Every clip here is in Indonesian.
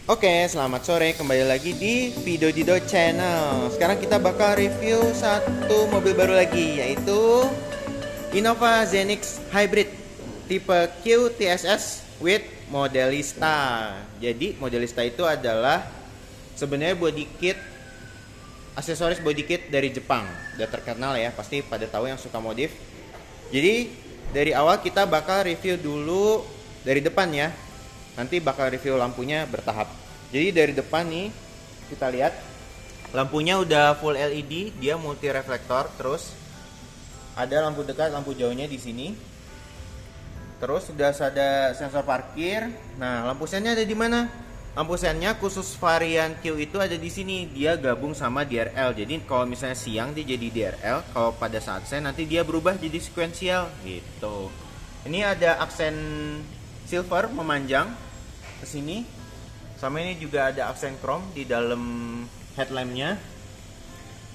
Oke, selamat sore. Kembali lagi di Video Dido Channel. Sekarang kita bakal review satu mobil baru lagi, yaitu Innova Zenix Hybrid tipe Q TSS with Modelista. Jadi Modelista itu adalah sebenarnya body kit, aksesoris body kit dari Jepang. Udah terkenal ya, pasti pada tahu yang suka modif. Jadi dari awal kita bakal review dulu dari depan ya. Nanti bakal review lampunya bertahap. Jadi dari depan nih kita lihat lampunya udah full LED, dia multi reflektor, terus ada lampu dekat, lampu jauhnya di sini. Terus sudah ada sensor parkir. Nah, lampu sennya ada di mana? Lampu sennya khusus varian Q itu ada di sini. Dia gabung sama DRL. Jadi kalau misalnya siang dia jadi DRL, kalau pada saat sen nanti dia berubah jadi sequential gitu. Ini ada aksen silver memanjang ke sini. Sama ini juga ada aksen chrome di dalam headlampnya.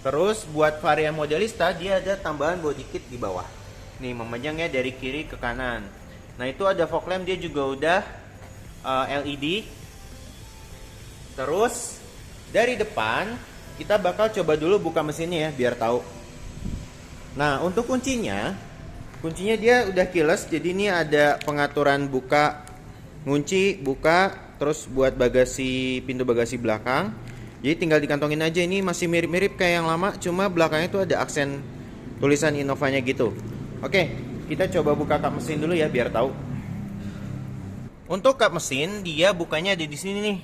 Terus buat varian Modelista dia ada tambahan body kit di bawah. Nih memanjangnya dari kiri ke kanan. Nah itu ada fog lamp, dia juga udah LED. Terus dari depan kita bakal coba dulu buka mesinnya ya biar tahu. Nah untuk kuncinya dia udah keyless, jadi ini ada pengaturan buka, ngunci, buka, terus buat bagasi, pintu bagasi belakang. Jadi tinggal dikantongin aja. Ini masih mirip-mirip kayak yang lama, cuma belakangnya itu ada aksen tulisan Innovanya gitu. Oke, kita coba buka kap mesin dulu ya biar tahu. Untuk kap mesin dia bukanya ada di sini nih.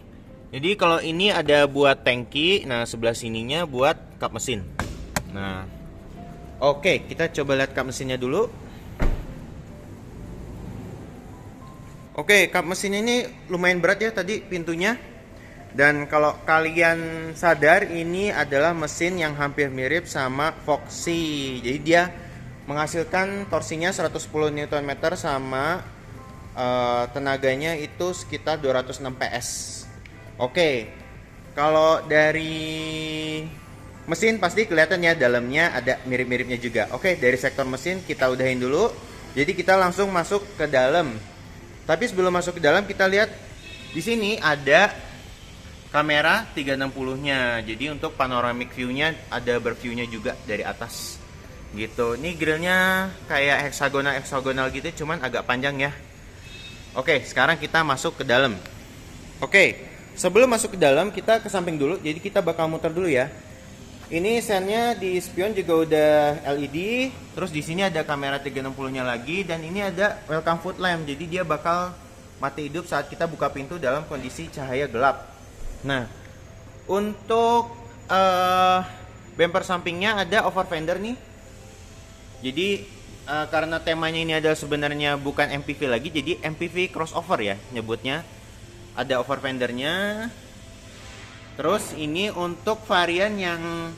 Jadi kalau ini ada buat tangki, nah sebelah sininya buat kap mesin. Nah, oke, kita coba lihat kap mesinnya dulu. Oke, kap mesin ini lumayan berat ya tadi pintunya. Dan kalau kalian sadar, ini adalah mesin yang hampir mirip sama Foxy. Jadi dia menghasilkan torsinya 110 Nm sama tenaganya itu sekitar 206 PS. Oke, kalau dari mesin pasti kelihatan ya dalamnya ada mirip-miripnya juga. Oke, dari sektor mesin kita udahin dulu. Jadi kita langsung masuk ke dalam. Tapi sebelum masuk ke dalam kita lihat di sini ada kamera 360-nya. Jadi untuk panoramic view-nya ada berview-nya juga dari atas. Gitu. Ini grillnya kayak heksagonal gitu, cuman agak panjang ya. Oke, sekarang kita masuk ke dalam. Oke, sebelum masuk ke dalam kita ke samping dulu. Jadi kita bakal muter dulu ya. Ini sennya di spion juga udah LED. Terus di sini ada kamera 360-nya lagi, dan ini ada welcome foot lamp. Jadi dia bakal mati hidup saat kita buka pintu dalam kondisi cahaya gelap. Nah, untuk bumper sampingnya ada over fender nih. Jadi karena temanya ini adalah sebenarnya bukan MPV lagi, jadi MPV crossover ya nyebutnya. Ada over fendernya. Terus ini untuk varian yang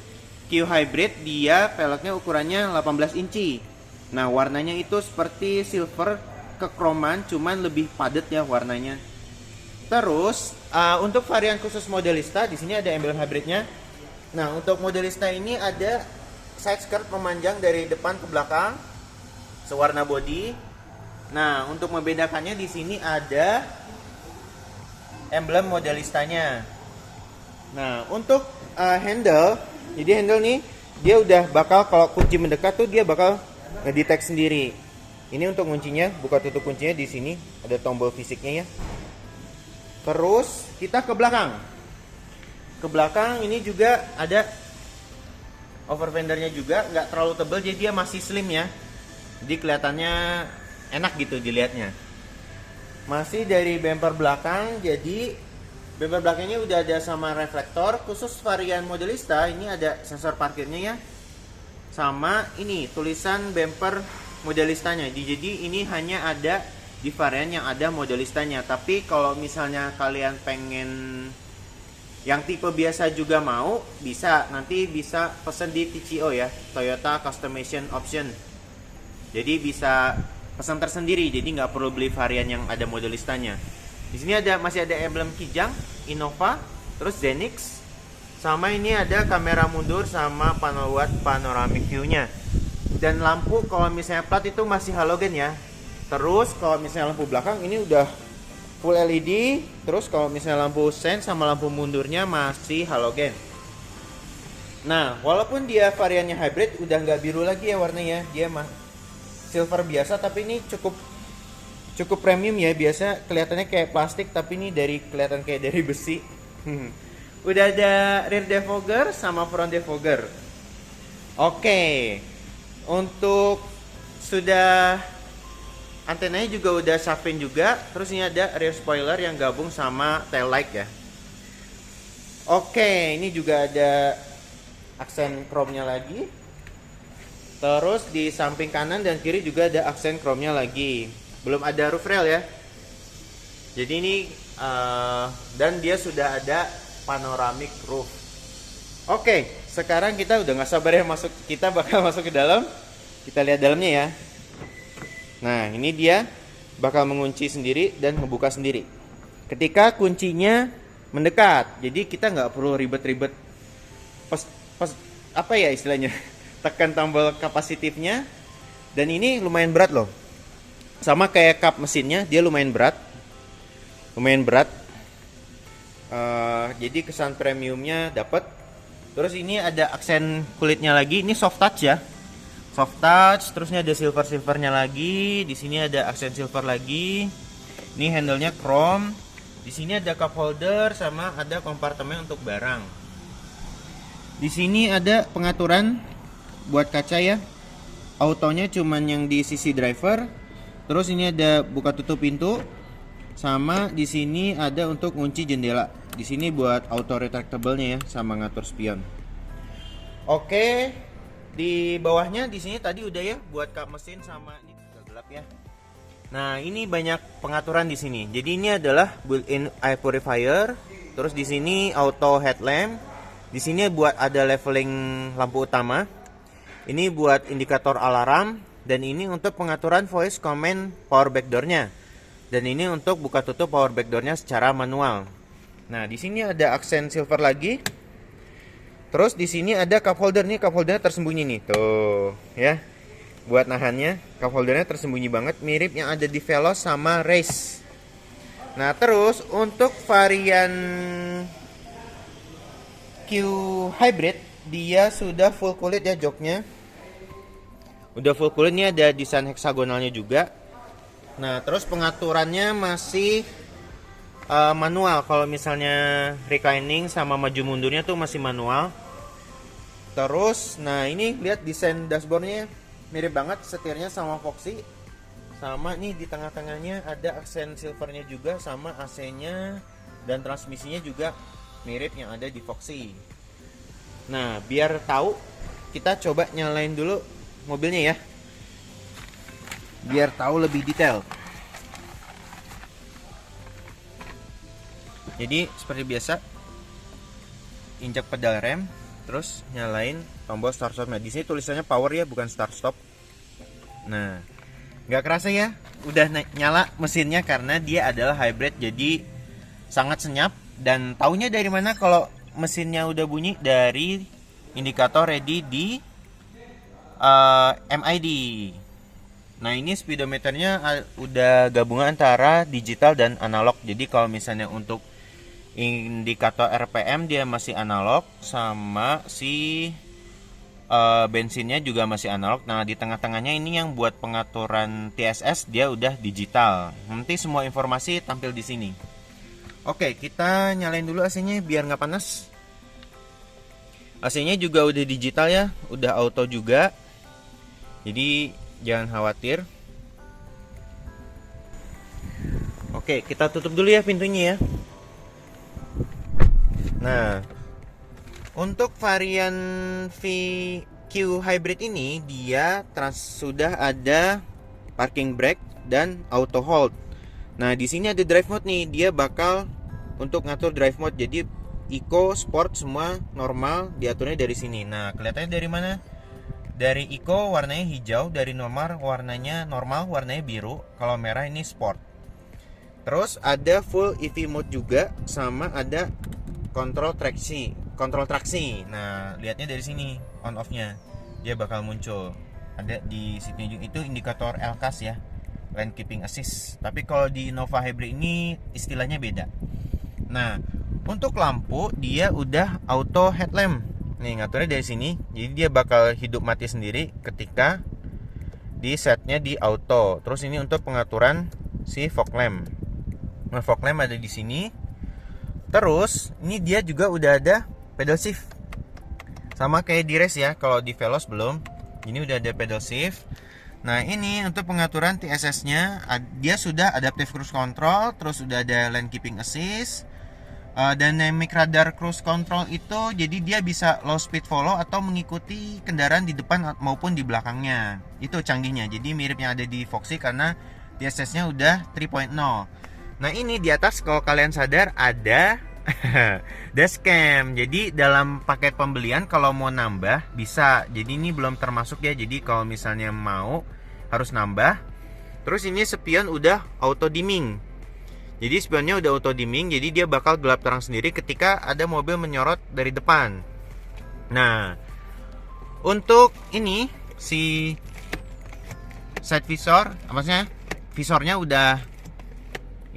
Q Hybrid, dia velgnya ukurannya 18 inci. Nah warnanya itu seperti silver kekroman, cuman lebih padat ya warnanya. Terus untuk varian khusus Modelista di sini ada emblem hybridnya. Nah untuk Modelista ini ada side skirt memanjang dari depan ke belakang, sewarna body. Nah untuk membedakannya di sini ada emblem Modelistanya. Nah untuk handle, jadi handle nih dia udah bakal kalau kunci mendekat tuh dia bakal ngedetect sendiri. Ini untuk kuncinya, buka tutup kuncinya di sini ada tombol fisiknya ya. Terus kita ke belakang. Ke belakang ini juga ada over fendernya juga, nggak terlalu tebal, jadi dia masih slim ya. Jadi kelihatannya enak gitu dilihatnya. Masih dari bumper belakang, jadi bumper belakangnya udah ada sama reflektor. Khusus varian Modelista ini ada sensor parkirnya ya. Sama ini tulisan bumper Modelistanya. Jadi ini hanya ada di varian yang ada Modelistanya. Tapi kalau misalnya kalian pengen yang tipe biasa juga mau, bisa. Nanti bisa pesen di TCO ya, Toyota Customization Option. Jadi bisa pesan tersendiri, jadi nggak perlu beli varian yang ada Modelistanya. Di sini masih ada emblem Kijang, Innova, terus Zenix, sama ini ada kamera mundur sama panoramic view-nya. Dan lampu kalau misalnya plat itu masih halogen ya. Terus kalau misalnya lampu belakang ini udah full LED. Terus kalau misalnya lampu sen sama lampu mundurnya masih halogen. Nah, walaupun dia variannya hybrid, udah nggak biru lagi ya warnanya, dia mah silver biasa, tapi ini cukup premium ya. Biasa kelihatannya kayak plastik, tapi ini kelihatan kayak dari besi. Udah ada rear defogger sama front defogger. Oke, untuk sudah antenanya juga udah shark fin juga. Terus ini ada rear spoiler yang gabung sama tail light ya. Oke, ini juga ada aksen chrome-nya lagi. Terus di samping kanan dan kiri juga ada aksen chrome-nya lagi. Belum ada roof rail ya. Jadi ini dan dia sudah ada panoramic roof. Oke, sekarang kita udah nggak sabar ya kita bakal masuk ke dalam. Kita lihat dalamnya ya. Nah, ini dia bakal mengunci sendiri dan ngebuka sendiri. Ketika kuncinya mendekat, jadi kita nggak perlu ribet-ribet apa ya istilahnya, tekan tombol kapasitifnya. Dan ini lumayan berat loh, sama kayak kap mesinnya, dia lumayan berat. Jadi kesan premiumnya dapet. Terus ini ada aksen kulitnya lagi, ini soft touch ya, soft touch. Terusnya ada silvernya lagi, di sini ada aksen silver lagi. Ini handle-nya chrome. Di sini ada cup holder sama ada kompartemen untuk barang. Di sini ada pengaturan buat kaca ya. Autonya cuman yang di sisi driver. Terus ini ada buka tutup pintu. Sama di sini ada untuk kunci jendela. Di sini buat auto retractable-nya ya, sama ngatur spion. Oke, di bawahnya di sini tadi udah ya buat kap mesin sama ini agak gelap ya. Nah, ini banyak pengaturan di sini. Jadi ini adalah built-in air purifier. Terus di sini auto headlamp. Di sini buat ada leveling lampu utama. Ini buat indikator alarm. Dan ini untuk pengaturan voice command power backdoor-nya. Dan ini untuk buka tutup power backdoor-nya secara manual. Nah, di sini ada aksen silver lagi. Terus di sini ada cup holder nih, cup holdernya tersembunyi nih. Tuh, ya. Buat nahannya, cup holdernya tersembunyi banget, mirip yang ada di Veloz sama Race. Nah, terus untuk varian Q Hybrid, dia sudah full kulit ya joknya. Udah full kulit, ini ada desain heksagonalnya juga. Nah, terus pengaturannya masih manual. Kalau misalnya reclining sama maju mundurnya tuh masih manual. Terus, nah ini lihat desain dashboardnya mirip banget setirnya sama Foxy. Sama nih di tengah-tengahnya ada aksen silvernya juga, sama AC-nya dan transmisinya juga mirip yang ada di Foxy. Nah, biar tahu, kita coba nyalain dulu mobilnya ya, biar tahu lebih detail. Jadi seperti biasa, injak pedal rem, terus nyalain tombol start stop. Nah, di sini tulisannya power ya, bukan start stop. Nah, nggak kerasa ya, udah nyala mesinnya karena dia adalah hybrid, jadi sangat senyap. Dan taunya dari mana kalau mesinnya udah bunyi? Dari indikator ready di MID. Nah, ini speedometernya udah gabungan antara digital dan analog. Jadi kalau misalnya untuk indikator RPM dia masih analog, sama si bensinnya juga masih analog. Nah, di tengah-tengahnya ini yang buat pengaturan TSS dia udah digital. Nanti semua informasi tampil di sini. Oke, kita nyalain dulu AC-nya biar nggak panas. AC-nya juga udah digital ya, udah auto juga. Jadi jangan khawatir. Oke, kita tutup dulu ya pintunya ya. Nah, untuk varian VQ Hybrid ini dia sudah ada parking brake dan auto hold. Nah, di sini ada drive mode nih, dia bakal untuk ngatur drive mode. Jadi eco, sport semua normal diaturnya dari sini. Nah, kelihatannya dari mana? Dari eco warnanya hijau, dari normal warnanya biru, kalau merah ini sport. Terus ada full EV mode juga, sama ada kontrol traksi. Nah, lihatnya dari sini on off-nya. Dia bakal muncul. Ada di situ itu indikator LCAS ya. lane keeping assist. Tapi kalau di Innova Hybrid ini istilahnya beda. Nah, untuk lampu dia udah auto headlamp. Nih, ngaturnya dari sini. Jadi dia bakal hidup mati sendiri ketika di setnya di auto. Terus ini untuk pengaturan si fog lamp. Nah, fog lamp ada di sini. Terus ini dia juga udah ada pedal shift. Sama kayak di race ya, kalau di Veloz belum. Ini udah ada pedal shift. Nah, ini untuk pengaturan TSS-nya, dia sudah adaptive cruise control, terus udah ada lane keeping assist. Dynamic radar cruise control itu jadi dia bisa low speed follow atau mengikuti kendaraan di depan maupun di belakangnya. Itu canggihnya. Jadi mirip yang ada di Foxy karena TSS-nya udah 3.0. Nah, ini di atas kalau kalian sadar ada dashcam. Jadi dalam paket pembelian kalau mau nambah bisa. Jadi ini belum termasuk ya. Jadi kalau misalnya mau harus nambah. Terus ini spion udah auto dimming. Jadi spionnya udah auto dimming, jadi dia bakal gelap terang sendiri ketika ada mobil menyorot dari depan. Nah, untuk ini si side visor, maksudnya visornya udah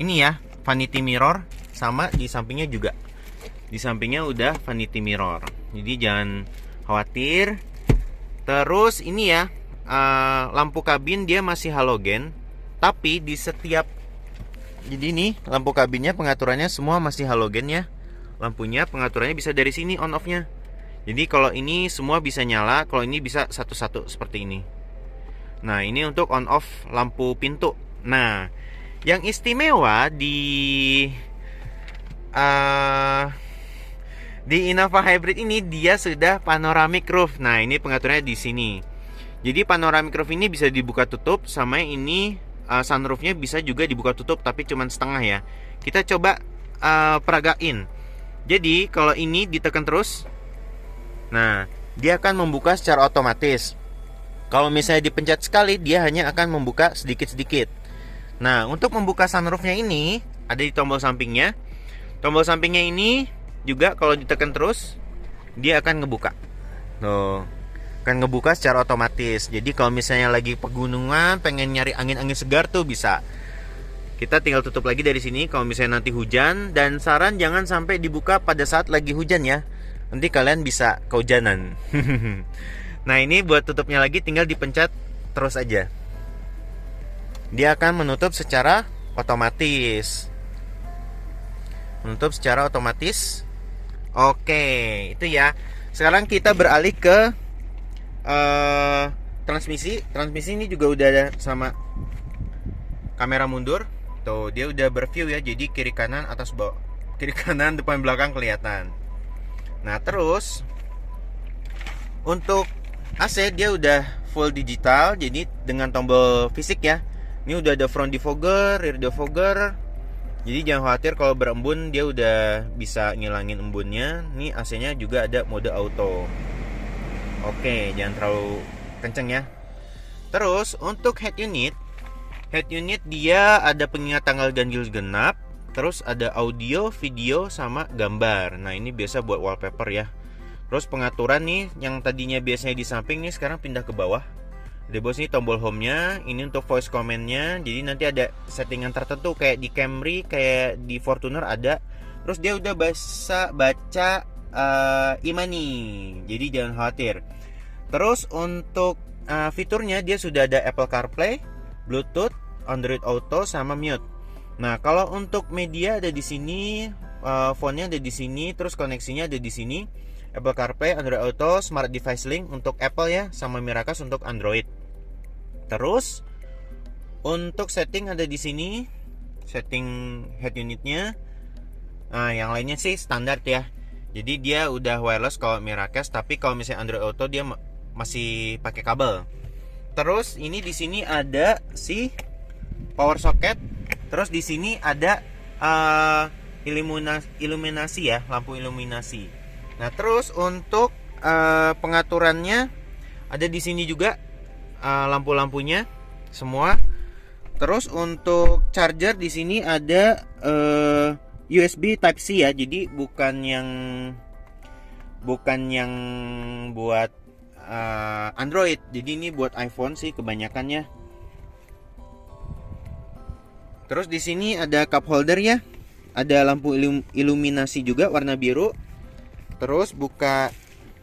ini ya, vanity mirror, sama di sampingnya juga. Di sampingnya udah vanity mirror. Jadi jangan khawatir. Terus ini ya, lampu kabin dia masih halogen, tapi di setiap, jadi nih lampu kabinnya pengaturannya semua masih halogen ya. Lampunya pengaturannya bisa dari sini on off nya. Jadi kalau ini semua bisa nyala, kalau ini bisa satu-satu seperti ini. Nah, ini untuk on off lampu pintu. Nah, yang istimewa di Innova Hybrid ini dia sudah panoramic roof. Nah, ini pengaturannya di sini. Jadi panoramic roof ini bisa dibuka tutup, sama ini sunroofnya bisa juga dibuka tutup tapi cuman setengah ya. Kita coba peragain. Jadi kalau ini ditekan terus, nah dia akan membuka secara otomatis. Kalau misalnya dipencet sekali, dia hanya akan membuka sedikit-sedikit. Nah, untuk membuka sunroofnya ini ada di tombol sampingnya. Tombol sampingnya ini juga kalau ditekan terus dia akan ngebuka. Tuh, akan ngebuka secara otomatis. Jadi kalau misalnya lagi pegunungan pengen nyari angin-angin segar tuh bisa. Kita tinggal tutup lagi dari sini kalau misalnya nanti hujan. Dan saran jangan sampai dibuka pada saat lagi hujan ya. Nanti kalian bisa kehujanan. Nah, ini buat tutupnya lagi tinggal dipencet terus aja. Dia akan menutup secara otomatis. Menutup secara otomatis. Oke, itu ya. Sekarang kita beralih ke transmisi. Transmisi ini juga udah ada sama kamera mundur. Tuh, dia udah berview ya. Jadi kiri kanan atas bawah, kiri kanan depan belakang kelihatan. Nah, terus untuk AC dia udah full digital. Jadi dengan tombol fisik ya. Ini udah ada front defogger, rear defogger. Jadi jangan khawatir kalau berembun, dia udah bisa ngilangin embunnya. Nih AC-nya juga ada mode auto. Oke, jangan terlalu kenceng ya. Terus untuk head unit dia ada pengingat tanggal ganjil genap. Terus ada audio, video, sama gambar. Nah, ini biasa buat wallpaper ya. Terus pengaturan nih, yang tadinya biasanya di samping nih sekarang pindah ke bawah. Di bawah sini tombol home-nya. Ini untuk voice command-nya. Jadi nanti ada settingan tertentu kayak di Camry, kayak di Fortuner ada. Terus dia udah bisa baca e-money. Jadi jangan khawatir. Terus untuk fiturnya dia sudah ada Apple CarPlay, Bluetooth, Android Auto, sama mute. Nah, kalau untuk media ada di sini, phone-nya ada di sini, terus koneksinya ada di sini. Apple CarPlay, Android Auto, Smart Device Link untuk Apple ya, sama Miracast untuk Android. Terus untuk setting ada di sini, setting head unitnya. Nah, yang lainnya sih standar ya. Jadi dia udah wireless kalau Miracast, tapi kalau misalnya Android Auto dia masih pakai kabel. Terus ini di sini ada si power socket. Terus di sini ada iluminasi ya, lampu iluminasi. Nah, terus untuk pengaturannya ada di sini juga lampu-lampunya semua. Terus untuk charger di sini ada USB Type C ya. Jadi bukan yang buat Android. Jadi ini buat iPhone sih kebanyakannya. Terus di sini ada cup holder ya. Ada lampu iluminasi juga warna biru. Terus buka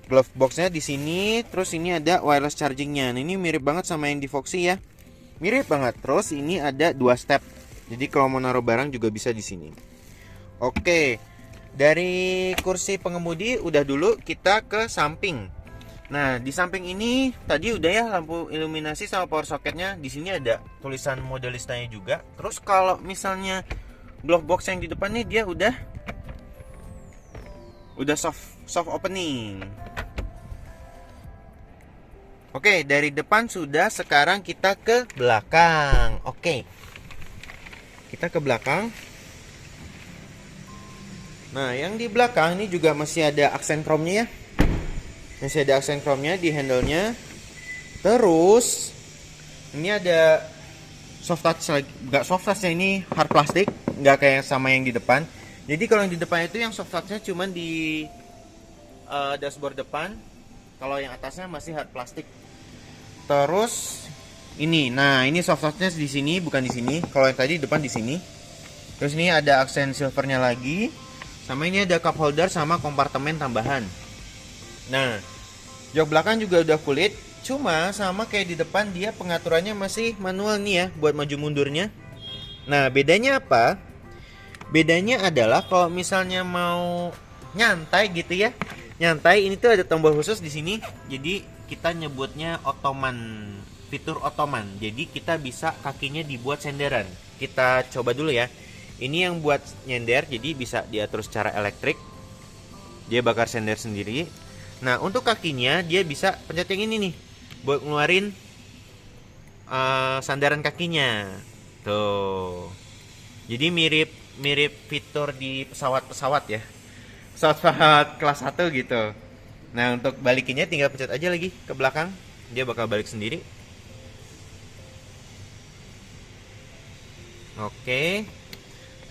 glove boxnya di sini. Terus ini ada wireless chargingnya. Nah, ini mirip banget sama yang di Foxy ya. Mirip banget. Terus ini ada 2 step. Jadi kalau mau naruh barang juga bisa di sini. Oke. Dari kursi pengemudi udah dulu, kita ke samping. Nah, di samping ini tadi udah ya lampu iluminasi sama power socketnya. Di sini ada tulisan modelistanya juga. Terus kalau misalnya glove box yang di depannya dia udah soft opening. Oke, dari depan sudah, sekarang kita ke belakang. Oke. Kita ke belakang. Nah, yang di belakang ini juga masih ada aksen chrome-nya ya. Masih ada aksen chrome-nya di handle-nya. Terus ini ada soft touch lagi. Enggak soft touch-nya, ini hard plastik, enggak kayak sama yang di depan. Jadi kalau yang di depan itu yang soft touch-nya cuman di dashboard depan. Kalau yang atasnya masih hard plastik. Terus ini, nah ini soft touch-nya di sini, bukan di sini. Kalau yang tadi depan di sini. Terus ini ada aksen silvernya lagi. Sama ini ada cup holder sama kompartemen tambahan. Nah, jok belakang juga udah kulit, cuma sama kayak di depan dia pengaturannya masih manual nih ya buat maju mundurnya. Nah, bedanya apa? Bedanya adalah kalau misalnya mau nyantai gitu ya. Nyantai ini tuh ada tombol khusus di sini. Jadi kita nyebutnya Ottoman, fitur Ottoman. Jadi kita bisa kakinya dibuat senderan. Kita coba dulu ya. Ini yang buat nyender, jadi bisa diatur secara elektrik. Dia bakar sender sendiri. Nah, untuk kakinya dia bisa pencet yang ini nih buat ngeluarin sandaran kakinya. Tuh. Jadi mirip fitur di pesawat-pesawat ya. Pesawat kelas 1 gitu. Nah, untuk balikinnya tinggal pencet aja lagi ke belakang. Dia bakal balik sendiri. Oke.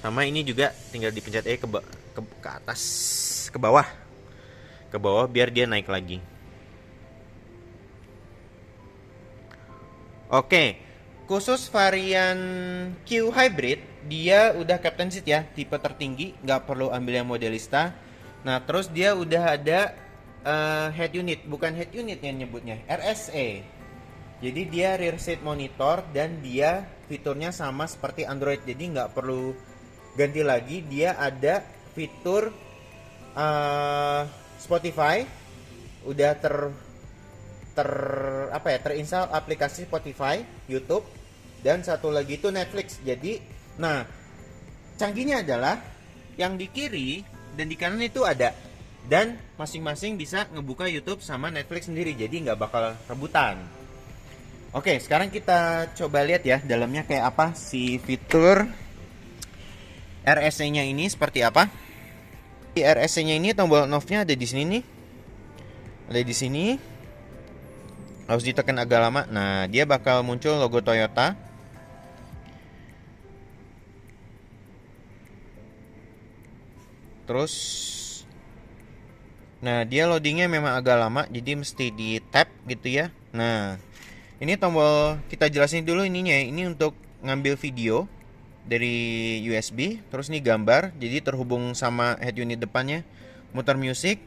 Sama ini juga tinggal dipencet ke atas, ke bawah. Ke bawah biar dia naik lagi. Oke, khusus varian Q Hybrid dia udah captain seat ya, tipe tertinggi, nggak perlu ambil yang modelista. Nah, terus dia udah ada head unit, bukan head unit yang nyebutnya, RSA. Jadi dia rear seat monitor dan dia fiturnya sama seperti Android, jadi nggak perlu ganti lagi. Dia ada fitur Spotify, udah terinstall aplikasi Spotify, YouTube, dan satu lagi itu Netflix. Jadi, nah, canggihnya adalah yang di kiri dan di kanan itu ada, dan masing-masing bisa ngebuka YouTube sama Netflix sendiri, jadi nggak bakal rebutan. Oke, sekarang kita coba lihat ya dalamnya kayak apa si fitur RSA-nya ini seperti apa. Di RSA-nya ini tombol knob-nya ada di sini nih. Ada di sini. Harus ditekan agak lama. Nah, dia bakal muncul logo Toyota. Terus nah, dia loadingnya memang agak lama, jadi mesti di tap gitu ya. Nah, ini tombol, kita jelasin dulu ininya. Ini untuk ngambil video dari USB, terus nih gambar, jadi terhubung sama head unit depannya, muter musik,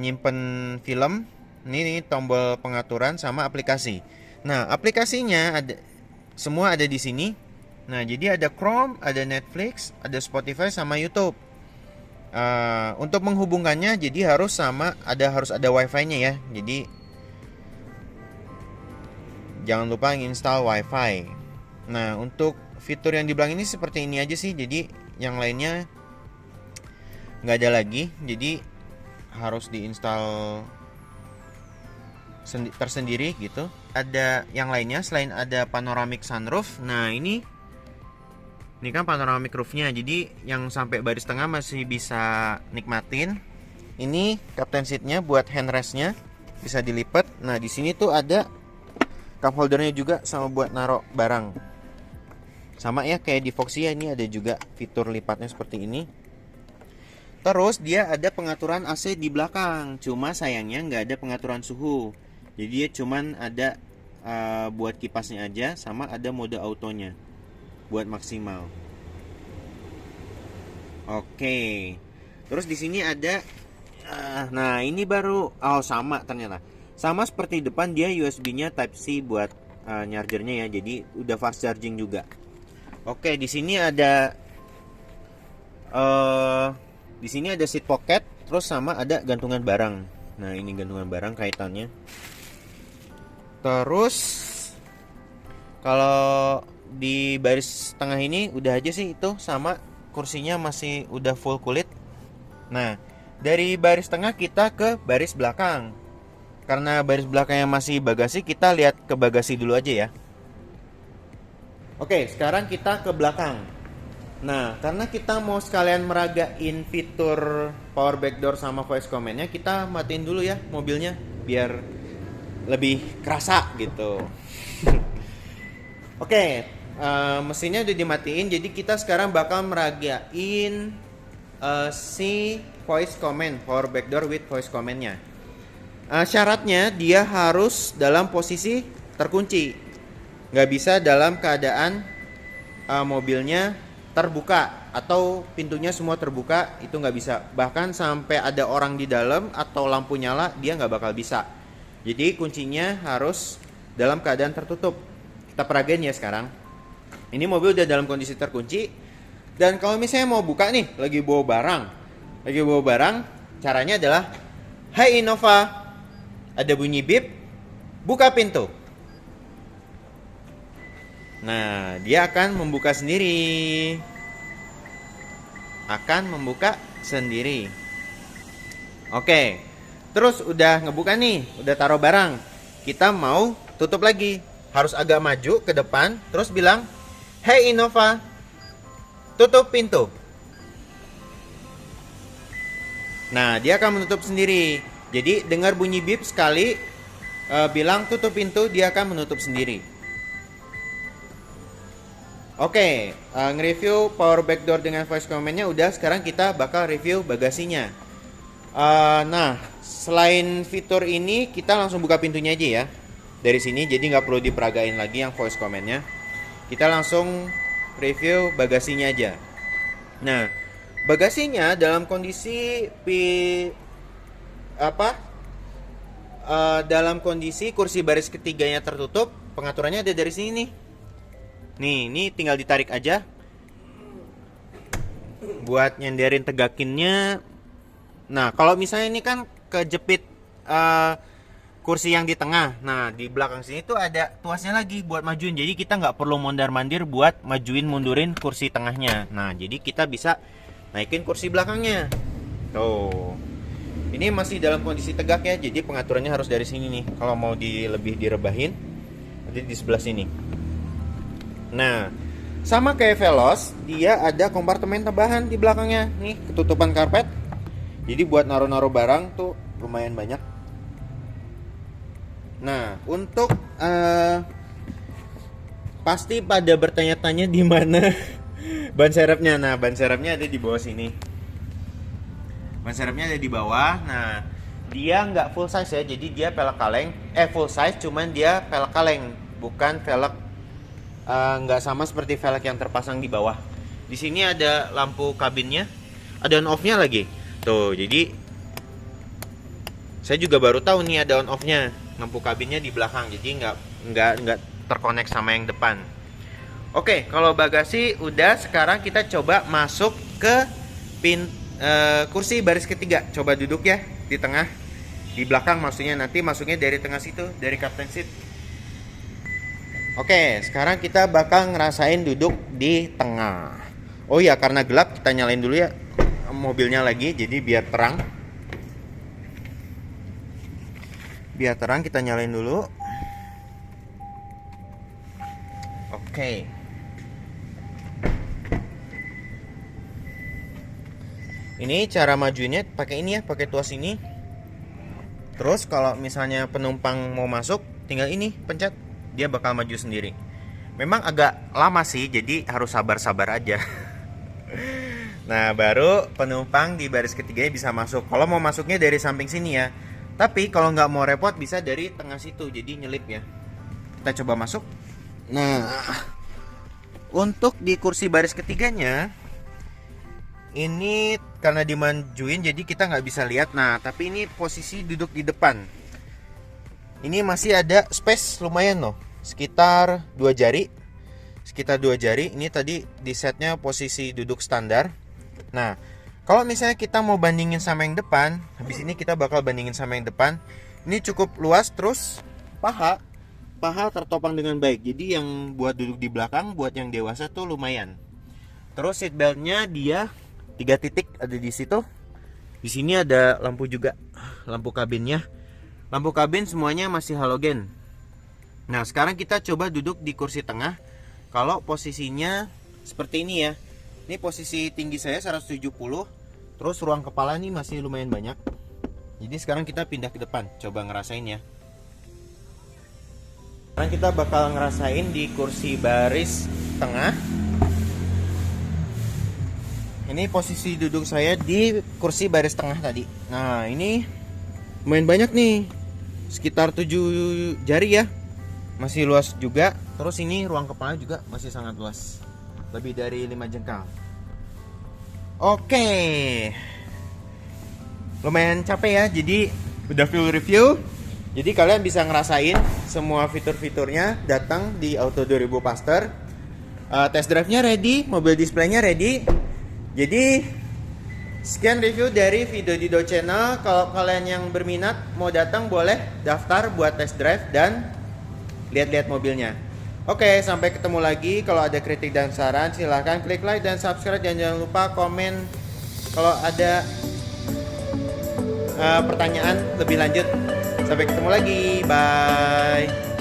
nyimpen film. Ini tombol pengaturan sama aplikasi. Nah, aplikasinya ada semua ada di sini. Nah, jadi ada Chrome, ada Netflix, ada Spotify sama YouTube. Untuk menghubungkannya jadi harus ada WiFi-nya ya. Jadi jangan lupa install WiFi. Nah, untuk fitur yang di belakang ini seperti ini aja sih. Jadi yang lainnya nggak ada lagi. Jadi harus diinstal tersendiri gitu. Ada yang lainnya selain ada panoramic sunroof. Nah, ini kan panoramic roofnya. Jadi yang sampai baris tengah masih bisa nikmatin. Ini captain seatnya buat handrestnya bisa dilipat. Nah, di sini tuh ada cup holdernya juga sama buat naruh barang. Sama ya kayak di Foxy ya, ini ada juga fitur lipatnya seperti ini. Terus dia ada pengaturan AC di belakang, cuma sayangnya nggak ada pengaturan suhu. Jadi dia cuman ada buat kipasnya aja, sama ada mode autonya. buat maksimal. Oke. Terus di sini ada nah ini baru sama ternyata. Sama seperti depan, dia USB-nya Type C buat chargernya ya. Jadi udah fast charging juga. Oke, di sini ada seat pocket, terus sama ada gantungan barang. Nah, ini gantungan barang kaitannya. Terus kalau di baris tengah ini udah aja sih itu, sama kursinya masih udah full kulit. Nah, dari baris tengah kita ke baris belakang. Karena baris belakangnya masih bagasi, kita lihat ke bagasi dulu aja ya. Oke, sekarang kita ke belakang. Nah, karena kita mau sekalian meragain fitur power back door sama voice command-nya, kita matiin dulu ya mobilnya biar lebih kerasa gitu. Oke, mesinnya udah dimatiin, jadi kita sekarang bakal meragain si voice command, power back door with voice command-nya. Syaratnya dia harus dalam posisi terkunci, nggak bisa dalam keadaan mobilnya terbuka atau pintunya semua terbuka, itu nggak bisa. Bahkan sampai ada orang di dalam atau lampu nyala, dia nggak bakal bisa. Jadi kuncinya harus dalam keadaan tertutup. Kita peragain ya sekarang. Ini mobil udah dalam kondisi terkunci. Dan kalau misalnya mau buka nih, lagi bawa barang, caranya adalah, "Hai Innova," ada bunyi bip, "buka pintu." Nah, dia akan membuka sendiri. Oke. Terus udah ngebuka nih, udah taruh barang. Kita mau tutup lagi. Harus agak maju ke depan, terus bilang, "Hey Innova, tutup pintu." Nah, dia akan menutup sendiri. Jadi dengar bunyi bip sekali, bilang tutup pintu, dia akan menutup sendiri. Oke, nge-review power back door dengan voice command-nya udah. Sekarang kita bakal review bagasinya. Nah, selain fitur ini, kita langsung buka pintunya aja ya dari sini, jadi nggak perlu diperagain lagi yang voice command-nya. Kita langsung review bagasinya aja. Nah, bagasinya dalam kondisi dalam kondisi kursi baris ketiganya tertutup. Pengaturannya ada dari sini nih. Ini tinggal ditarik aja. Buat nyenderin tegakinnya. Nah, kalau misalnya ini kan kejepit kursi yang di tengah. Nah, di belakang sini tuh ada tuasnya lagi buat majuin. Jadi kita nggak perlu mondar-mandir buat majuin mundurin kursi tengahnya. Nah, jadi kita bisa naikin kursi belakangnya. Tuh. Ini masih dalam kondisi tegak ya. Jadi pengaturannya harus dari sini nih. Kalau mau lebih direbahin, nanti di sebelah sini. Nah, sama kayak Veloz, dia ada kompartemen tambahan di belakangnya. Nih, ketutupan karpet. Jadi buat naruh-naruh barang tuh lumayan banyak. Nah, untuk pasti pada bertanya-tanya di mana ban serepnya. Nah, ban serepnya ada di bawah sini. Ban serepnya ada di bawah. Nah, dia nggak full size ya. Jadi dia velg kaleng. Full size, cuman dia velg kaleng, bukan velg. Nggak sama seperti velg yang terpasang di bawah. Di sini ada lampu kabinnya, ada on off-nya lagi. Tuh, jadi saya juga baru tahu nih ada on off-nya. Lampu kabinnya di belakang, jadi nggak terkonek sama yang depan. Oke, kalau bagasi udah, sekarang kita coba masuk ke kursi baris ketiga. Coba duduk ya di tengah, di belakang maksudnya. Nanti masuknya dari tengah situ, dari captain seat. Oke, sekarang kita bakal ngerasain duduk di tengah. Oh iya, karena gelap kita nyalain dulu ya mobilnya lagi, jadi biar terang. Biar terang kita nyalain dulu. Oke. Ini cara majuinnya pakai ini ya, pakai tuas ini. Terus kalau misalnya penumpang mau masuk, tinggal ini pencet. Dia bakal maju sendiri. Memang agak lama sih, jadi harus sabar-sabar aja. Nah, baru penumpang di baris ketiganya bisa masuk. Kalau mau masuknya dari samping sini ya. Tapi kalau nggak mau repot bisa dari tengah situ, jadi nyelip ya. Kita coba masuk. Nah, Untuk di kursi baris ketiganya, ini karena dimajuin jadi kita nggak bisa lihat. Nah, tapi ini posisi duduk di depan. Ini masih ada space lumayan loh, sekitar 2 jari. Sekitar 2 jari. Ini tadi di setnya posisi duduk standar. Nah, kalau misalnya kita mau bandingin sama yang depan, habis ini kita bakal bandingin sama yang depan. Ini cukup luas, terus paha tertopang dengan baik. Jadi yang buat duduk di belakang, buat yang dewasa tuh lumayan. Terus seat beltnya dia 3 titik ada di situ. Di sini ada lampu juga, lampu kabinnya. Lampu kabin semuanya masih halogen. Nah, sekarang kita coba duduk di kursi tengah. Kalau posisinya seperti ini ya. Ini posisi tinggi saya 170. Terus ruang kepala ini masih lumayan banyak. Jadi sekarang kita pindah ke depan, coba ngerasain ya. Sekarang kita bakal ngerasain di kursi baris tengah. Ini posisi duduk saya di kursi baris tengah tadi. Nah, ini lumayan banyak nih, sekitar 7 jari ya. Masih luas juga. Terus ini ruang kepala juga masih sangat luas, lebih dari 5 jengkal. Oke, lumayan capek ya, jadi udah full review. Jadi kalian bisa ngerasain semua fitur-fiturnya datang di Auto 2000 Pasteur. Test drive-nya ready, mobil display-nya ready. Jadi sekian review dari Video Dido Channel. Kalau kalian yang berminat mau datang, boleh daftar buat test drive dan lihat-lihat mobilnya. Oke, sampai ketemu lagi. Kalau ada kritik dan saran, silahkan klik like dan subscribe, dan jangan lupa komen kalau ada pertanyaan lebih lanjut. Sampai ketemu lagi, bye.